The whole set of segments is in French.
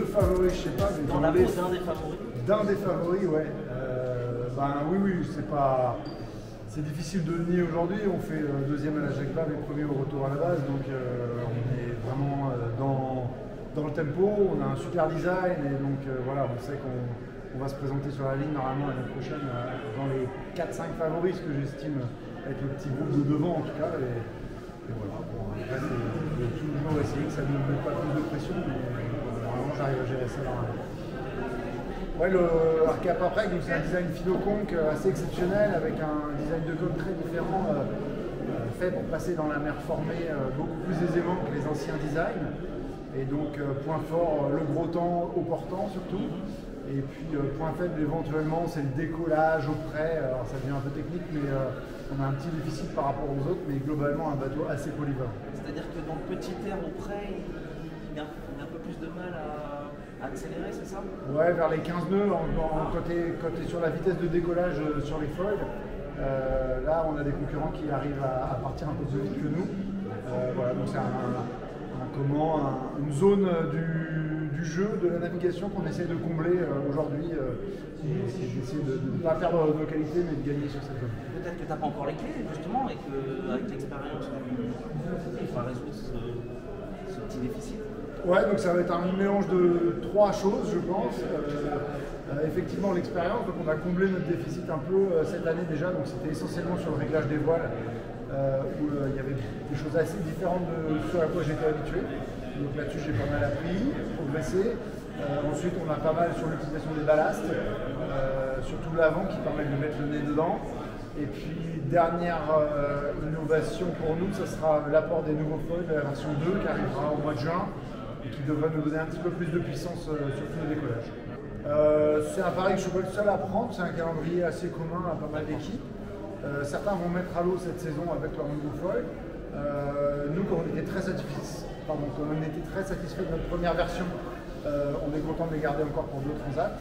Le favori, je sais pas, mais Dans la peau d'un des favoris. d'un des favoris, ouais. Oui, c'est difficile de le nier aujourd'hui. On fait deuxième à la Jacques Vabre et premier au retour à la base, donc on est vraiment dans le tempo. On a un super design et donc voilà, on sait qu'on va se présenter sur la ligne normalement l'année prochaine dans les 4-5 favoris, ce que j'estime être le petit groupe de devant en tout cas. Et voilà, bon, après c'est toujours essayer que ça ne me mette pas plus de pression, mais normalement j'arrive à gérer ça dans la. Ouais, le Arca Paprec, c'est un design philo-conque assez exceptionnel avec un design de coque très différent, fait pour passer dans la mer formée beaucoup plus aisément que les anciens designs. Et donc point fort, le gros temps au portant surtout. Et puis point faible éventuellement, c'est le décollage au près. Alors ça devient un peu technique, mais on a un petit déficit par rapport aux autres, mais globalement un bateau assez polyvalent. C'est-à-dire que dans le petit air au près, il y a un peu plus de mal à accélérer, c'est ça? Ouais, vers les 15 nœuds, quand tu es sur la vitesse de décollage sur les foils, là on a des concurrents qui arrivent à partir un peu plus vite que nous. Voilà, donc c'est une zone du jeu, de la navigation qu'on essaie de combler aujourd'hui. C'est d'essayer de ne pas perdre nos qualités, mais de gagner sur cette zone. Peut-être que tu n'as pas encore les clés, justement, et qu'avec l'expérience, tu vas résoudre ce petit déficit. Ouais, donc ça va être un mélange de trois choses, je pense. Effectivement, l'expérience, donc on a comblé notre déficit un peu cette année déjà, donc c'était essentiellement sur le réglage des voiles, où il y avait des choses assez différentes de ce à quoi j'étais habitué. Donc là-dessus, j'ai pas mal appris, progressé. Ensuite, on a pas mal sur l'utilisation des ballastes, surtout l'avant qui permet de mettre le nez dedans. Et puis, dernière innovation pour nous, ce sera l'apport des nouveaux foils de la version 2 qui arrivera au mois de juin et qui devrait nous donner un petit peu plus de puissance sur tout le décollage. C'est un pari que je ne suis pas le seul à prendre, c'est un calendrier assez commun à pas mal d'équipes. Certains vont mettre à l'eau cette saison avec leur nouveau foil. Nous, quand on était très satisfaits de notre première version, on est content de les garder encore pour deux transats.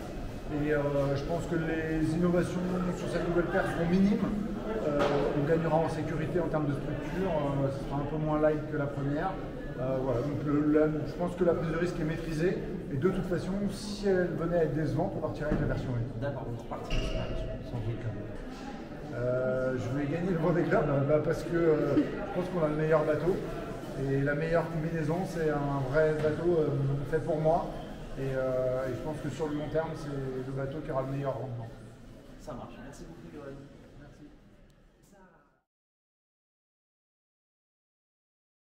Et je pense que les innovations sur cette nouvelle paire seront minimes. On gagnera en sécurité en termes de structure, ce sera un peu moins light que la première. Voilà, donc je pense que la prise de risque est maîtrisée. Et de toute façon, si elle venait à être décevante, on partirait avec la version 1. D'accord, on repartit sur la version. Sans doute. Je vais gagner le Vendée Globe parce que je pense qu'on a le meilleur bateau. Et la meilleure combinaison, c'est un vrai bateau fait pour moi. Et je pense que sur le long terme, c'est le bateau qui aura le meilleur rendement. Ça marche. Merci beaucoup, Johan.